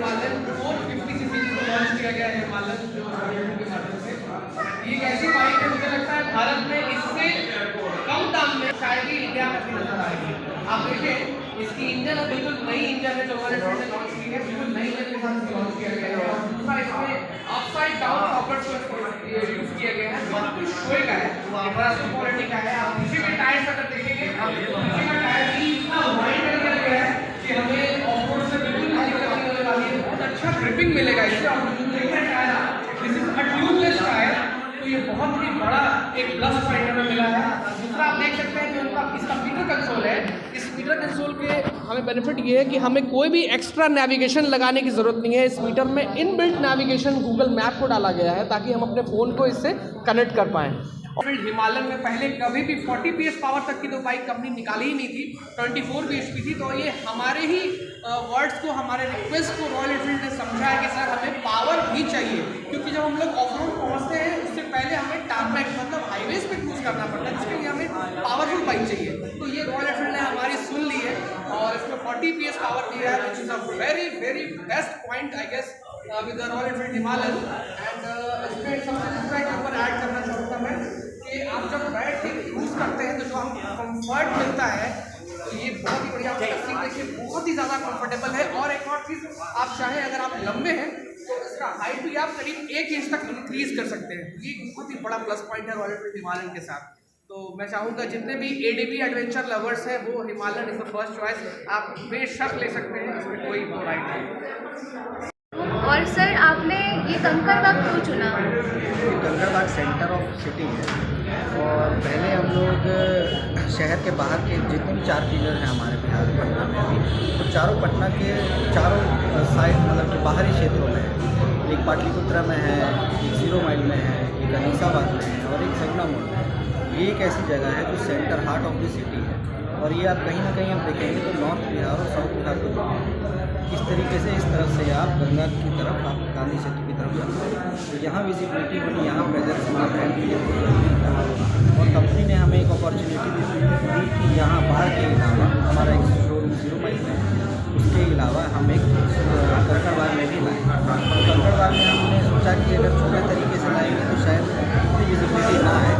Himalayan 450 CC को launch किया गया है हिमालयन जो के माध्यम से। ये एक ऐसी बाइक है, मुझे लगता है भारत में इससे कम दाम में शायद ही इंडिया में भी नजर आएगी। आप देखें इसकी इंजन और बिल्कुल नई इंजन है जो रॉयल एनफील्ड ने लॉन्च की है, बिल्कुल नई इंजन के साथ लॉन्च किया गया है। और दूसरा इसमें अपसाइड डाउन टॉपर्स को यूज किया गया है, बहुत कुछ शोए का है, बड़ा क्वालिटी का है। आप नीचे के टायर अगर देखेंगे, नीचे का टायर भी इतना वाइड कर दिया गया है कि हमें ऑफ रोड से बिल्कुल नहीं दिक्कत नहीं होने वाली है, बहुत अच्छा ग्रिपिंग मिलेगा इससे। और देखिए tyre this is a tubeless tyre, तो ये बहुत ही बड़ा एक प्लस पॉइंट हमें मिला है। दूसरा आप देख सकते हैं जो इनका इसका मीटर कंसोल है, इस मीटर कंसोल के हमें बेनिफिट ये है कि हमें कोई भी एक्स्ट्रा नेविगेशन लगाने की ज़रूरत नहीं है। इस मीटर में इनबिल्ट नेविगेशन गूगल मैप को डाला गया है ताकि हम अपने फ़ोन को इससे कनेक्ट कर पाएँ। और हिमालयन में पहले कभी भी 40 PS पावर तक की तो बाइक कंपनी निकाली ही नहीं थी, 24 bhp थी। तो ये हमारे ही वर्ड्स को, हमारे रिक्वेस्ट को रॉयल एनफील्ड ने समझा है कि सर हमें पावर भी चाहिए, क्योंकि जब हम लोग ऑफ रोड पहुँचते हैं उससे पहले हमें टारमैक मतलब हाईवेज पे क्रूज करना पड़ता है, जिसके लिए हमें पावरफुल बाइक चाहिए। तो ये रॉयल एनफील्ड ने हमारी सुन ली है और इसमें 40 PS पावर दिया है, which is a very very best point I guess with the Royal Enfield Himalayan. And इसमें सबसे दूसरा के ऊपर ऐड करना चाहूँगा मैं कि आप जब बैठ के क्रूज करते हैं तो जो हमको कंफर्ट मिलता है, तो ये बहुत ही बढ़िया सीट देखिए, बहुत ही ज़्यादा कंफर्टेबल है। और एक और चीज़, आप चाहें अगर आप लंबे हैं तो इसका हाइट भी आप करीब 1 इंच तक इंक्रीज कर सकते हैं। ये बहुत ही बड़ा प्लस पॉइंट है रॉयल एनफील्ड हिमालयन के साथ। तो मैं चाहूँगा जितने भी ADV एडवेंचर लवर्स हैं वो Himalayan is the first choice, आप बेशक ले सकते हैं, इसमें कोई दो राय नहीं। और सर आपने ये कंकड़बाग क्यों चुना? कंकड़बाग सेंटर ऑफ सिटी है और पहले हम लोग शहर के बाहर के जितने भी 4 पिलर हैं हमारे बिहार पटना में अभी, तो चारों पटना के चारों साइड मतलब कि बाहरी क्षेत्रों में है। एक पाटलिपुत्रा में है, एक 0 माइल में है, एक अनीसाबाद में है और एक सगना मोड़ में है। ये एक ऐसी जगह है जो centre heart of the city है और ये आप कहीं ना कहीं आप देखेंगे तो नॉर्थ बिहार और साउथ बिहार को जोड़ते हैं। इस तरीके से इस तरफ से आप गंगा की तरफ, आप गांधी सेतु की तरफ जाते हैं, तो यहाँ विजिबिलिटी बनी, यहाँ प्रेजेंस और कंपनी ने हमें एक अपॉर्चुनिटी दी कि यहाँ बाहर के अलावा हमारा एक शोरूम 0 माइल में है, उसके अलावा हम एक कंकड़बाग में भी लाएँ। कंकड़बाग में हमने सोचा कि अगर छोटे तरीके से लाएंगे तो शायद इतनी विजिबिलिटी ना है,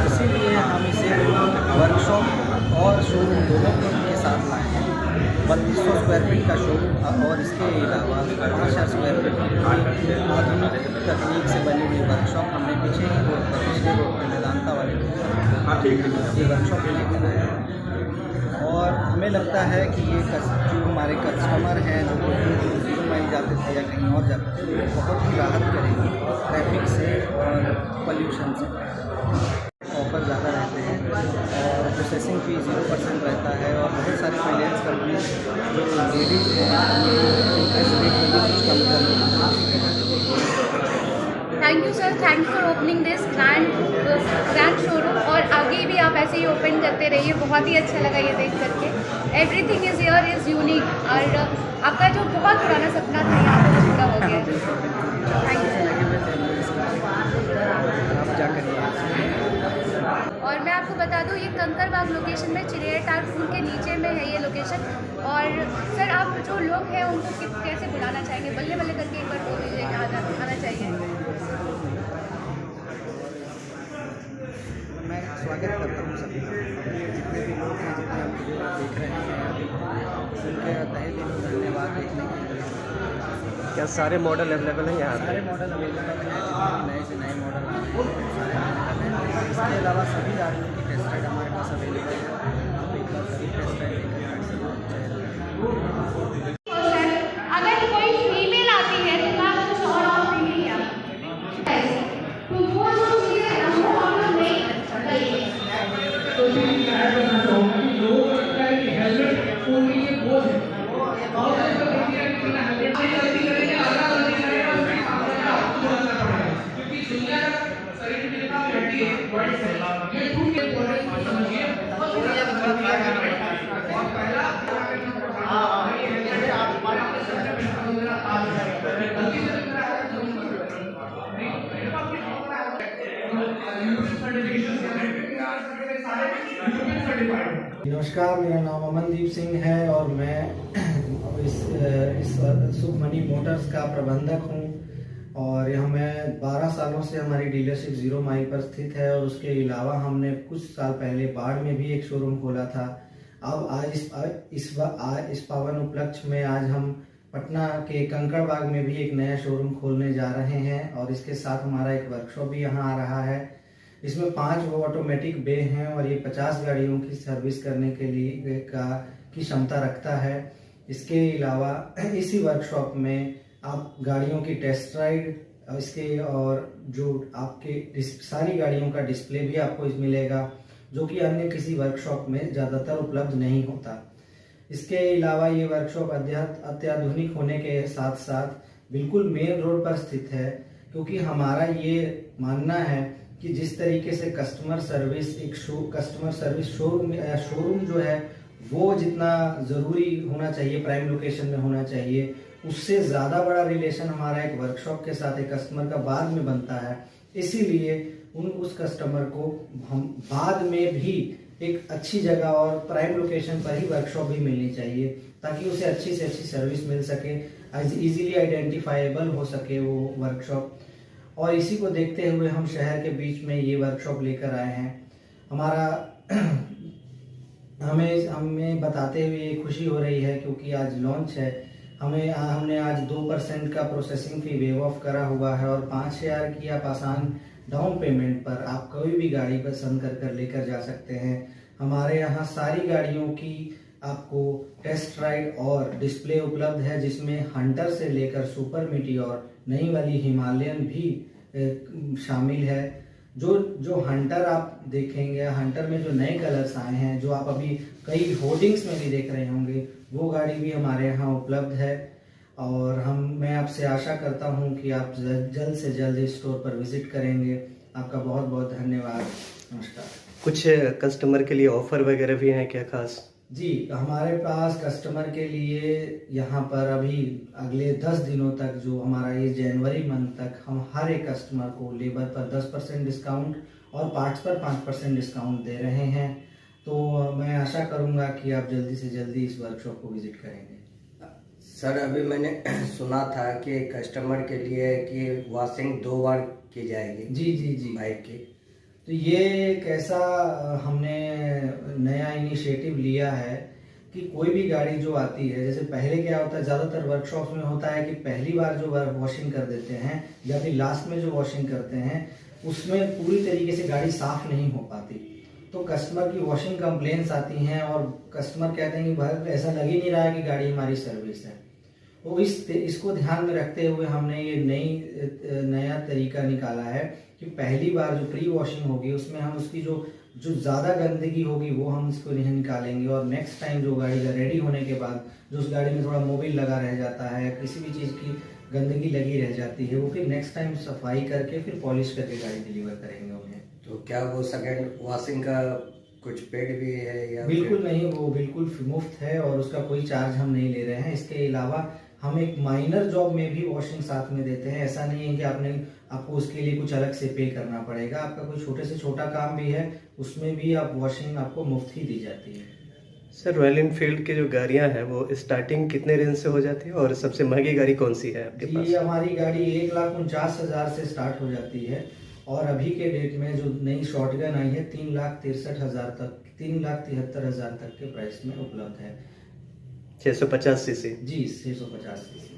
इसीलिए हम इसे वर्कशॉप और शोरूम दोनों के साथ लाए हैं। 3200 स्क्वायर फीट का शोरूम और इसके अलावा 5000 स्क्वायर फीट की आधुनिक तकनीक से बनी हुई वर्कशॉप हमने पीछे ही रोड पर, पिछले रोड पर वेदांता वाले ये वर्कशॉप लेकर आए हैं। और हमें लगता है कि ये जो हमारे कस्टमर हैं जो 0 माइल जाते थे या कहीं और जाते थे, वो बहुत ही राहत करेगी ट्रैफिक से और पोल्यूशन से। ऑफर ज़्यादा रहते हैं और प्रोसेसिंग फी 0% रहता है और बहुत सारी फाइनेंस कंपनी जो लेडीज हैं इंटरेस्ट रेट में भी कुछ कम कर। Thank you sir, thank for opening this grand showroom और आगे भी आप ऐसे ही ओपन करते रहिए। बहुत ही अच्छा लगा ये देख करके। Everything is here is unique और आपका जो बहुत पुराना सपना था यहाँ पर पूरा हो गया है। Thank you. और मैं आपको बता दूँ ये कंकड़बाग लोकेशन में चिड़ियाटार पुल के नीचे में है ये लोकेशन। और सर आप जो लोग हैं उनको कैसे बुलाना चाहेंगे? बल्ले बल्ले करके एक बार बोल दीजिए कि आना चाहिए। मैं स्वागत करता हूँ सभी जितने भी लोग हैं, जितने आप वीडियो देख रहे हैं, उनके तहे दिल से धन्यवाद देखने के लिए। क्या सारे मॉडल अवेलेबल हैं यहाँ? सारे मॉडल अवेलेबल हैं, जितने नए से नए मॉडल आ रहे हैं सारे अवेलेबल हैं। इसके अलावा सभी गाड़ियों की टेस्ट राइड हमारे पास अवेलेबल है, आप एक बार सभी टेस्ट राइड लेकर गाड़ी से अगर कोई फीमेल आती है तो मैं कुछ और देंगे क्या? तो वो जो चीज़ है वो हम लोग नहीं करेंगे। तो ये ऐड करना चाहूँगा कि लोगों को लगता है कि हेलमेट उनके लिए बोझ है, और अगर देखिए कि बिना हेलमेट से गलती करेंगे, अगला गलती करेगा उसके सामने आपको बोलना पड़ेगा, क्योंकि दुनिया का शरीर में जितना बैठी है वर्ल्ड से ये टू के बॉडी समझिए और थोड़ा सा गलती करना है। और पहला नमस्कार, मेरा नाम अमनदीप सिंह है और मैं इस सुखमनी मोटर्स का प्रबंधक हूँ और यहाँ मैं 12 सालों से हमारी डीलरशिप 0 माइल पर स्थित है और उसके अलावा हमने कुछ साल पहले बाढ़ में भी एक शोरूम खोला था। अब आज इस पावन उपलक्ष्य में आज हम पटना के कंकड़बाग में भी एक नया शोरूम खोलने जा रहे हैं और इसके साथ हमारा एक वर्कशॉप भी यहाँ आ रहा है। इसमें 5 ऑटोमेटिक बे हैं और ये 50 गाड़ियों की सर्विस करने के लिए की क्षमता रखता है। इसके अलावा इसी वर्कशॉप में आप गाड़ियों की टेस्ट राइड इसके और जो आपके सारी गाड़ियों का डिस्प्ले भी आपको मिलेगा, जो कि अन्य किसी वर्कशॉप में ज़्यादातर उपलब्ध नहीं होता। इसके अलावा ये वर्कशॉप अत्याधुनिक होने के साथ साथ बिल्कुल मेन रोड पर स्थित है, क्योंकि हमारा ये मानना है कि जिस तरीके से कस्टमर सर्विस शोरूम जो है वो जितना ज़रूरी होना चाहिए, प्राइम लोकेशन में होना चाहिए, उससे ज़्यादा बड़ा रिलेशन हमारा एक वर्कशॉप के साथ एक कस्टमर का बाद में बनता है। इसीलिए उस कस्टमर को हम बाद में भी एक अच्छी जगह और प्राइम लोकेशन पर ही वर्कशॉप भी मिलनी चाहिए, ताकि उसे अच्छी से अच्छी सर्विस मिल सके, इजीली आइडेंटिफाइबल हो सके वो वर्कशॉप। और इसी को देखते हुए हम शहर के बीच में ये वर्कशॉप लेकर आए हैं। हमें बताते हुए खुशी हो रही है, क्योंकि आज लॉन्च है। हमने आज 2% का प्रोसेसिंग फी वेव ऑफ करा हुआ है और 5,000 की आप आसान डाउन पेमेंट पर आप कोई भी गाड़ी पसंद कर लेकर जा सकते हैं। हमारे यहाँ सारी गाड़ियों की आपको टेस्ट राइड और डिस्प्ले उपलब्ध है, जिसमें हंटर से लेकर सुपर मीटियोर नई वाली हिमालयन भी शामिल है। जो हंटर आप देखेंगे, हंटर में जो नए कलर्स आए हैं, जो आप अभी कई होर्डिंग्स में भी देख रहे होंगे, वो गाड़ी भी हमारे यहाँ उपलब्ध है। और मैं आपसे आशा करता हूँ कि आप जल्द से जल्द इस स्टोर पर विजिट करेंगे। आपका बहुत बहुत धन्यवाद। नमस्कार। कुछ कस्टमर के लिए ऑफर वगैरह भी हैं क्या खास? जी, हमारे पास कस्टमर के लिए यहाँ पर अभी अगले 10 दिनों तक, जो हमारा ये जनवरी मंथ तक, हम हर एक कस्टमर को लेबर पर 10% डिस्काउंट और पार्ट्स पर 5% डिस्काउंट दे रहे हैं। तो मैं आशा करूँगा कि आप जल्दी से जल्दी इस वर्कशॉप को विजिट करेंगे। सर, अभी मैंने सुना था कि कस्टमर के लिए कि वॉशिंग 2 बार की जाएगी। जी बाइक की। तो ये एक ऐसा हमने नया इनिशिएटिव लिया है कि कोई भी गाड़ी जो आती है, जैसे पहले क्या होता है, ज़्यादातर वर्कशॉप में होता है कि पहली बार जो वॉशिंग कर देते हैं या फिर लास्ट में जो वॉशिंग करते हैं, उसमें पूरी तरीके से गाड़ी साफ नहीं हो पाती। तो कस्टमर की वॉशिंग कंप्लेंट्स आती हैं और कस्टमर कहते हैं कि भाई ऐसा लग ही नहीं रहा है कि गाड़ी हमारी सर्विस है। तो इसको ध्यान में रखते हुए हमने ये नया तरीका निकाला है कि पहली बार जो प्री वॉशिंग होगी उसमें हम उसकी जो ज़्यादा गंदगी होगी वो हम इसको नहीं निकालेंगे, और नेक्स्ट टाइम जो गाड़ी का रेडी होने के बाद जो उस गाड़ी में थोड़ा मोबिल लगा रह जाता है, किसी भी चीज़ की गंदगी लगी रह जाती है, वो फिर नेक्स्ट टाइम सफाई करके फिर पॉलिश करके गाड़ी डिलीवर करेंगे उन्हें। तो क्या वो सेकेंड वॉशिंग का कुछ पेड भी है या? बिल्कुल नहीं, वो बिल्कुल मुफ्त है और उसका कोई चार्ज हम नहीं ले रहे हैं। इसके अलावा हम एक माइनर जॉब में भी वॉशिंग साथ में देते हैं। ऐसा नहीं है कि आपको उसके लिए कुछ अलग से पे करना पड़ेगा। आपका कोई छोटे से छोटा काम भी है, उसमें भी आप वॉशिंग आपको मुफ्त ही दी जाती है। सर, रॉयल एनफील्ड की जो गाड़ियां हैं वो स्टार्टिंग कितने रेंज से हो जाती है और सबसे महंगी गाड़ी कौन सी है आपके पास? ये हमारी गाड़ी 1,49,000 से स्टार्ट हो जाती है और अभी के डेट में जो नई शॉटगन आई है 3,63,000 तक, 3,73,000 तक के प्राइस में उपलब्ध है। 650 सीसी। जी, 650 सीसी।